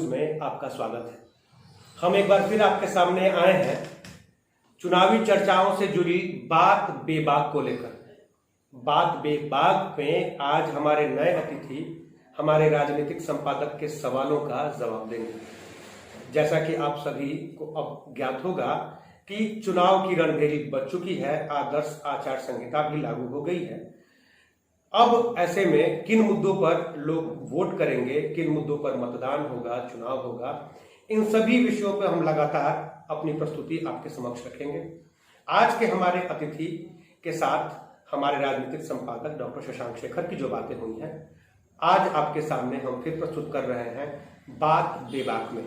News में आपका स्वागत है। हम एक बार फिर आपके सामने आए हैं चुनावी चर्चाओं से जुड़ी बात बेबाक को लेकर। बात बेबाक में आज हमारे नए अतिथि हमारे राजनीतिक संपादक के सवालों का जवाब देंगे। जैसा कि आप सभी को अब ज्ञात होगा कि चुनाव की रणभेरी बज चुकी है, आदर्श आचार संहिता भी लागू हो गई है। अब ऐसे में किन मुद्दों पर लोग वोट करेंगे, किन मुद्दों पर मतदान होगा, चुनाव होगा, इन सभी विषयों पर हम लगातार अपनी प्रस्तुति आपके समक्ष रखेंगे। आज के हमारे अतिथि के साथ हमारे राजनीतिक संपादक डॉक्टर शशांक शेखर की जो बातें हुई हैं, आज आपके सामने हम फिर प्रस्तुत कर रहे हैं बात बेबाक में।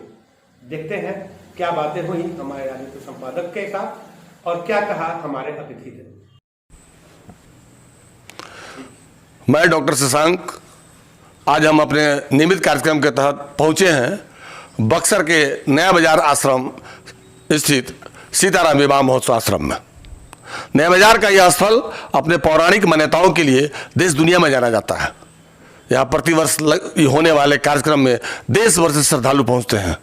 देखते हैं क्या बातें हुई हमारे राजनीतिक संपादक के साथ और क्या कहा हमारे अतिथि ने। मैं डॉक्टर शशांक, आज हम अपने नियमित कार्यक्रम के तहत पहुंचे हैं बक्सर के नया बाजार आश्रम स्थित सीताराम विवाह महोत्सव आश्रम में। नया बाजार का यह स्थल अपने पौराणिक मान्यताओं के लिए देश दुनिया में जाना जाता है। यहाँ प्रतिवर्ष होने वाले कार्यक्रम में देश भर से श्रद्धालु पहुँचते हैं।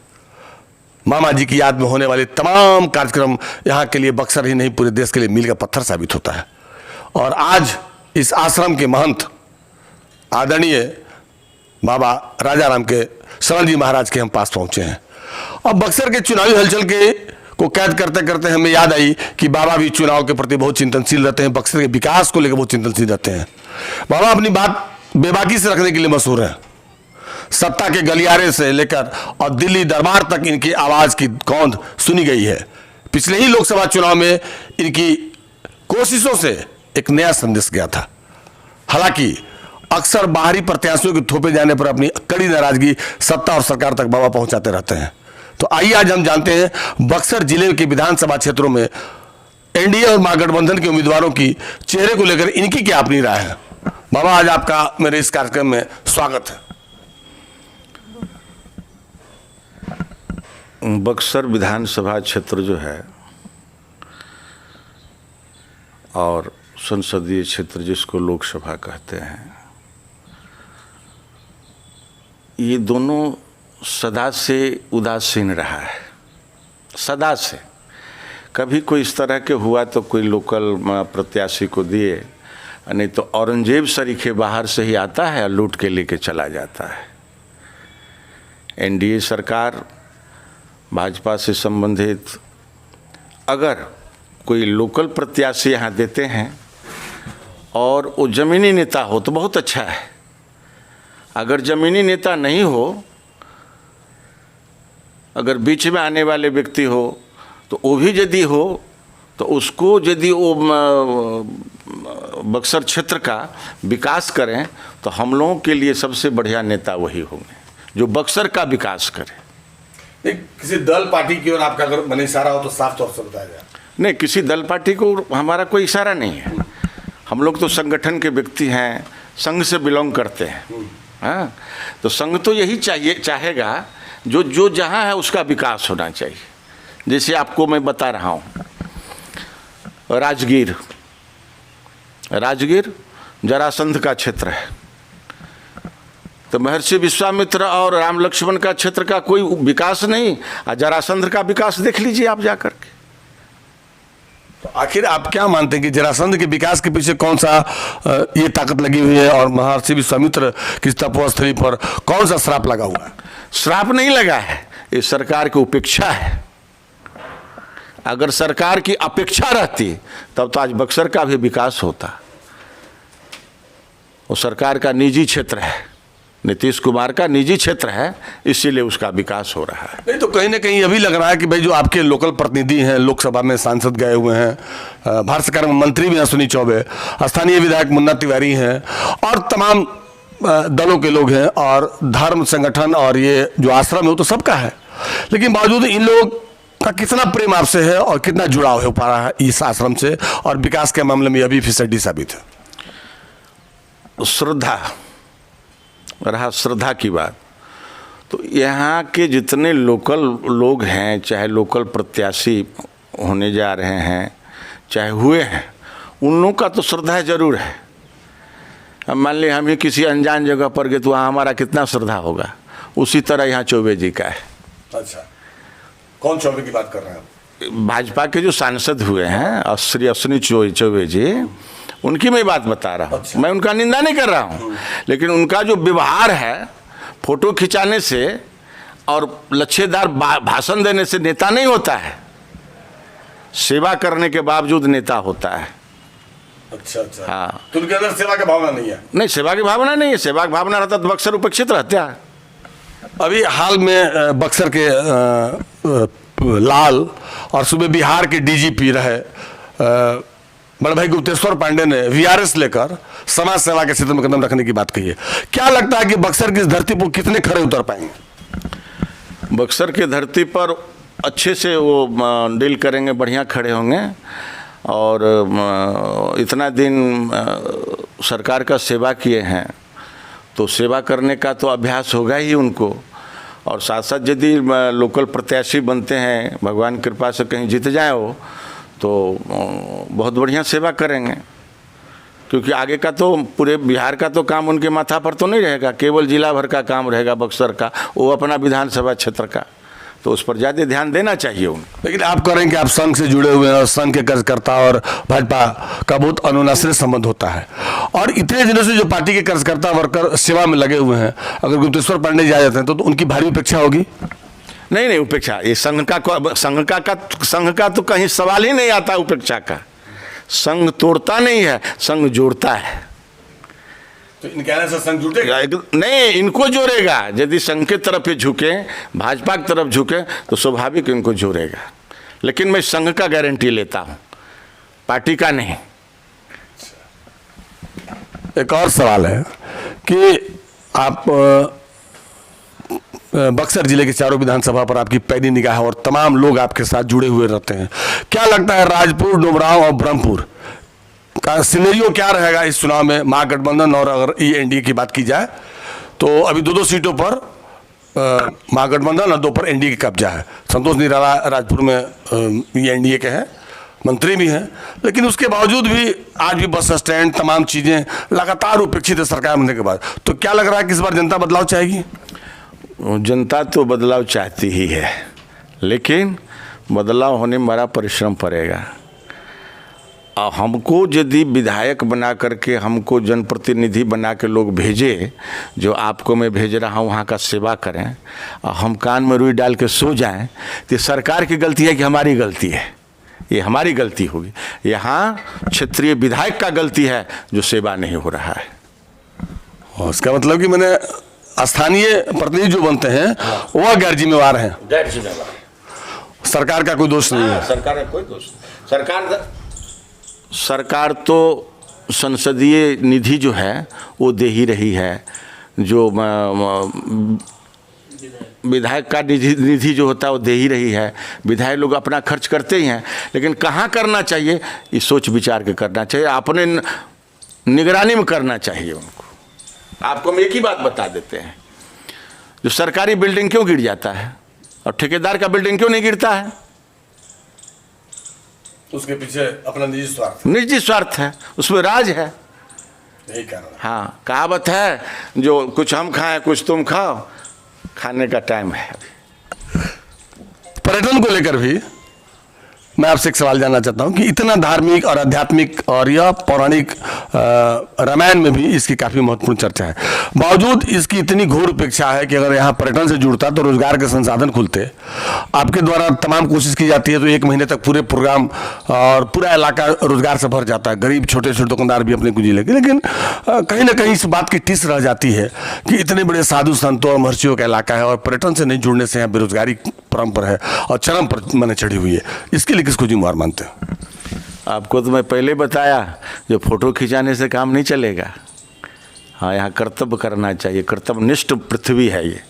मामा जी की याद में होने वाले तमाम कार्यक्रम यहाँ के लिए बक्सर ही नहीं पूरे देश के लिए मील का पत्थर साबित होता है। और आज इस आश्रम के महंत आदरणीय बाबा राजाराम के शरण जी महाराज के हम पास पहुंचे हैं। अब बक्सर के चुनावी हलचल के को कैद करते करते हमें याद आई कि बाबा भी चुनाव के प्रति बहुत चिंतनशील रहते हैं, बक्सर के विकास को लेकर बहुत चिंतनशील रहते हैं। बाबा अपनी बात बेबाकी से रखने के लिए मशहूर है। सत्ता के गलियारे से लेकर और दिल्ली दरबार तक इनकी आवाज की कौंध सुनी गई है। पिछले ही लोकसभा चुनाव में इनकी कोशिशों से एक नया संदेश गया था। हालांकि अक्सर बाहरी प्रत्याशियों के थोपे जाने पर अपनी कड़ी नाराजगी सत्ता और सरकार तक बाबा पहुंचाते रहते हैं। तो आइए आज हम जानते हैं बक्सर जिले के विधानसभा क्षेत्रों में एनडीए और महागठबंधन के उम्मीदवारों की चेहरे को लेकर इनकी क्या अपनी राय है। बाबा, आज आपका मेरे इस कार्यक्रम में स्वागत है। बक्सर विधानसभा क्षेत्र जो है और संसदीय क्षेत्र जिसको लोकसभा कहते हैं, ये दोनों सदा से उदासीन रहा है। सदा से कभी कोई इस तरह के हुआ तो कोई लोकल प्रत्याशी को दिए, नहीं तो औरंगजेब सरीखे बाहर से ही आता है और लूट के लेके चला जाता है। एनडीए सरकार भाजपा से संबंधित अगर कोई लोकल प्रत्याशी यहाँ देते हैं और वो जमीनी नेता हो तो बहुत अच्छा है। अगर जमीनी नेता नहीं हो, अगर बीच में आने वाले व्यक्ति हो तो वो भी यदि हो तो उसको यदि वो बक्सर क्षेत्र का विकास करें तो हम लोगों के लिए सबसे बढ़िया नेता वही होंगे जो बक्सर का विकास करें। किसी दल पार्टी की ओर आपका अगर मन इशारा हो तो साफ तौर से बताया जाए। नहीं, किसी दल पार्टी को हमारा कोई इशारा नहीं है। हम लोग तो संगठन के व्यक्ति हैं, संघ से बिलोंग करते हैं। हाँ, तो संघ तो यही चाहेगा जो जहाँ है उसका विकास होना चाहिए। जैसे आपको मैं बता रहा हूँ, राजगीर जरासंध का क्षेत्र है, तो महर्षि विश्वामित्र और राम लक्ष्मण का क्षेत्र का कोई विकास नहीं, जरासंध का विकास देख लीजिए आप जाकर के। तो आखिर आप क्या मानते हैं कि जरासंध के विकास के पीछे कौन सा ये ताकत लगी हुई है और महर्षि विश्वामित्र की तपोस्थली पर कौन सा श्राप लगा हुआ है? श्राप नहीं लगा है, ये सरकार की उपेक्षा है। अगर सरकार की अपेक्षा रहती तब तो आज बक्सर का भी विकास होता। वो सरकार का निजी क्षेत्र है, नीतीश कुमार का निजी क्षेत्र है, इसीलिए उसका विकास हो रहा है। नहीं तो कहीं ना कहीं अभी लग रहा है कि भाई जो आपके लोकल प्रतिनिधि हैं, लोकसभा में सांसद गए हुए हैं, भारत सरकार में मंत्री भी हैं अश्विनी चौबे, स्थानीय विधायक मुन्ना तिवारी हैं और तमाम दलों के लोग हैं और धर्म संगठन और ये जो आश्रम है वो तो सबका है, लेकिन बावजूद इन लोगों का कितना प्रेम आपसे है और कितना जुड़ाव हो पा रहा है इस आश्रम से और विकास के मामले में अभी फीसदी साबित है। श्रद्धा रहा, श्रद्धा की बात तो यहाँ के जितने लोकल लोग हैं, चाहे लोकल प्रत्याशी होने जा रहे हैं चाहे हुए हैं, उन लोगों का तो श्रद्धा जरूर है। अब मान ली हम ही किसी अनजान जगह पर गए तो वहाँ हमारा कितना श्रद्धा होगा, उसी तरह यहाँ चौबे जी का है। अच्छा, कौन चौबे की बात कर रहे हैं आप? भाजपा के जो सांसद हुए हैं श्री अश्विनी चौबे जी, उनकी मैं बात बता रहा हूँ। अच्छा। मैं उनका निंदा नहीं कर रहा हूँ, लेकिन उनका जो व्यवहार है, फोटो खिंचाने से और लच्छेदार भाषण देने से नेता नहीं होता है, सेवा करने के बावजूद नेता होता है। अच्छा अच्छा, हाँ। तो उनके अंदर सेवा की भावना नहीं है? नहीं, सेवा की भावना नहीं है। सेवा की भावना रहता तो बक्सर उपेक्षित रहता है। अभी हाल में बक्सर के लाल और सुबह बिहार के डीजीपी रहे बड़े भाई गुप्तेश्वर पांडे ने वीआरएस लेकर समाज सेवा के क्षेत्र में कदम रखने की बात कही है। क्या लगता है कि बक्सर की इस धरती पर कितने खड़े उतर पाएंगे? बक्सर की धरती पर अच्छे से वो डील करेंगे, बढ़िया खड़े होंगे। और इतना दिन सरकार का सेवा किए हैं तो सेवा करने का तो अभ्यास होगा ही उनको। और साथ साथ यदि लोकल प्रत्याशी बनते हैं, भगवान कृपा से कहीं जीत जाए वो, तो बहुत बढ़िया सेवा करेंगे। क्योंकि आगे का तो पूरे बिहार का तो काम उनके माथा पर तो नहीं रहेगा, केवल जिला भर का काम रहेगा बक्सर का, वो अपना विधानसभा क्षेत्र का, तो उस पर ज़्यादा ध्यान देना चाहिए उनको। लेकिन आप कह रहे हैं कि आप संघ से जुड़े हुए हैं और संघ के कार्यकर्ता और भाजपा का बहुत अनुनाश्रित संबंध होता है, और इतने दिनों से जो पार्टी के कार्यकर्ता वर्कर सेवा में लगे हुए हैं, अगर गुप्तेश्वर पांडे जी आ जाते हैं तो उनकी भारी उपेक्षा होगी? नहीं, उपेक्षा, ये संघ का तो कहीं सवाल ही नहीं आता उपेक्षा का। संघ तोड़ता नहीं है, संघ जोड़ता है। तो इनके आने से संघ जुटेगा? नहीं, इनको जोड़ेगा। यदि संघ की तरफ ही झुके, भाजपा की तरफ झुके, तो स्वाभाविक इनको जोड़ेगा। लेकिन मैं संघ का गारंटी लेता हूं, पार्टी का नहीं। एक और सवाल है कि आप बक्सर जिले के चारों विधानसभा पर आपकी पैनी निगाह है और तमाम लोग आपके साथ जुड़े हुए रहते हैं। क्या लगता है राजपुर, डुमरांव और ब्रह्मपुर का सिनेरियो क्या रहेगा इस चुनाव में? महागठबंधन और अगर एनडीए की बात की जाए तो अभी दो सीटों पर महागठबंधन और 2 पर एनडीए का कब्जा है। संतोष निराला राजपुर में एनडीए के हैं, मंत्री भी हैं, लेकिन उसके बावजूद भी आज भी बस स्टैंड तमाम चीज़ें लगातार उपेक्षित है सरकार बनने के बाद। तो क्या लग रहा है कि इस बार जनता बदलाव चाहेगी? जनता तो बदलाव चाहती ही है, लेकिन बदलाव होने में बड़ा परिश्रम पड़ेगा। और हमको यदि विधायक बना करके, हमको जनप्रतिनिधि बना के लोग भेजे, जो आपको मैं भेज रहा हूँ वहाँ का सेवा करें, और हम कान में रुई डाल के सो जाएं, तो सरकार की गलती है कि हमारी गलती है? ये हमारी गलती होगी। यहाँ क्षेत्रीय विधायक का गलती है जो सेवा नहीं हो रहा है। उसका मतलब कि मैंने स्थानीय प्रतिनिधि जो बनते हैं वह गैर जिम्मेवार हैं, गैर जिम्मेवार। सरकार का कोई दोष नहीं है। सरकार का कोई दोष नहीं। सरकार तो संसदीय निधि जो है वो दे ही रही है। जो विधायक का निधि जो होता है वो दे ही रही है। विधायक लोग अपना खर्च करते ही हैं, लेकिन कहाँ करना चाहिए ये सोच विचार के करना चाहिए, अपने निगरानी में करना चाहिए उनको। आपको हम एक ही बात बता देते हैं, जो सरकारी बिल्डिंग क्यों गिर जाता है और ठेकेदार का बिल्डिंग क्यों नहीं गिरता है? उसके पीछे अपना निजी स्वार्थ है, उसमें राज है। यही कारण। हाँ, कहावत है, जो कुछ हम खाएं कुछ तुम खाओ, खाने का टाइम है अभी। पर्यटन को लेकर भी मैं आपसे एक सवाल जानना चाहता हूं कि इतना धार्मिक और आध्यात्मिक और यह पौराणिक रामायण में भी इसकी काफ़ी महत्वपूर्ण चर्चा है, बावजूद इसकी इतनी घोर उपेक्षा है कि अगर यहाँ पर्यटन से जुड़ता तो रोजगार के संसाधन खुलते। आपके द्वारा तमाम कोशिश की जाती है तो 1 महीने तक पूरे प्रोग्राम और पूरा इलाका रोजगार से भर जाता है, गरीब छोटे छोटे दुकानदार भी अपने कुंजी लेके। लेकिन कहीं ना कहीं इस बात की टिस रह जाती है कि इतने बड़े साधु संतों और महर्षियों का इलाका है और पर्यटन से नहीं जुड़ने से यहाँ बेरोजगारी परम पर है और चरम पर मैंने चढ़ी हुई है। इसके लिए किसको जिम्मेवार मानते हैं? आपको तो मैं पहले बताया, जो फोटो खिंचाने से काम नहीं चलेगा। हाँ, यहाँ कर्तव्य करना चाहिए, कर्तव्यनिष्ठ पृथ्वी है ये।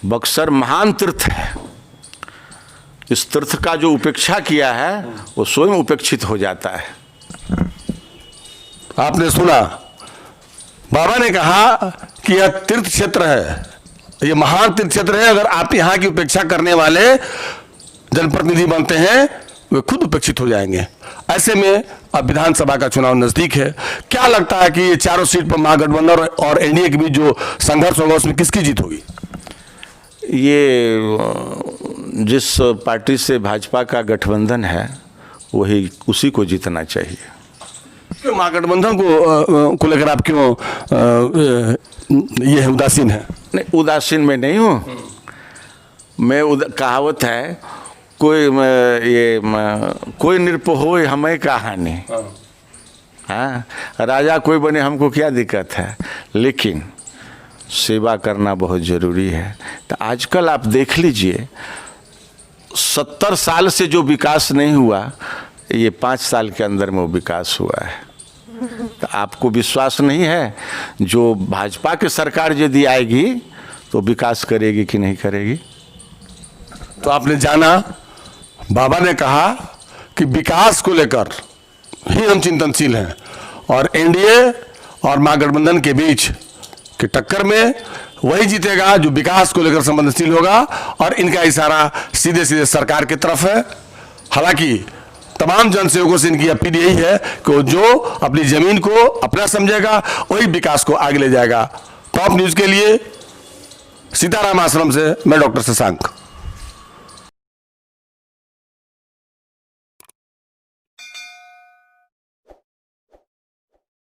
बक्सर महान तीर्थ है, इस तीर्थ का जो उपेक्षा किया है वो स्वयं उपेक्षित हो जाता है। आपने सुना, बाबा ने कहा कि यह तीर्थ क्षेत्र है, ये महान तीर्थ क्षेत्र है। अगर आप यहाँ की उपेक्षा करने वाले जनप्रतिनिधि बनते हैं वे खुद उपेक्षित हो जाएंगे। ऐसे में अब विधानसभा का चुनाव नजदीक है, क्या लगता है कि ये चारों सीट पर महागठबंधन और एनडीए के बीच जो संघर्ष होगा उसमें किसकी जीत होगी? ये जिस पार्टी से भाजपा का गठबंधन है वही उसी को जीतना चाहिए। क्यों महागठबंधन को लेकर आप क्यों ये उदासीन है? नहीं, उदासीन में नहीं हूँ मैं। कहावत है कोई नृप हो हमें कहानी। हाँ, राजा कोई बने हमको क्या दिक्कत है, लेकिन सेवा करना बहुत ज़रूरी है। तो आजकल आप देख लीजिए 70 साल से जो विकास नहीं हुआ ये 5 साल के अंदर में वो विकास हुआ है। तो आपको विश्वास नहीं है जो भाजपा की सरकार यदि आएगी तो विकास करेगी कि नहीं करेगी? तो आपने जाना बाबा ने कहा कि विकास को लेकर ही हम चिंतनशील हैं और एनडीए और महागठबंधन के बीच की टक्कर में वही जीतेगा जो विकास को लेकर संवेदनशील होगा और इनका इशारा सीधे सीधे सरकार की तरफ है। हालांकि तमाम जनसेवकों से इनकी अपील यही है कि जो अपनी जमीन को अपना समझेगा वही विकास को आगे ले जाएगा। टॉप न्यूज के लिए सीताराम आश्रम से मैं डॉक्टर शशांक।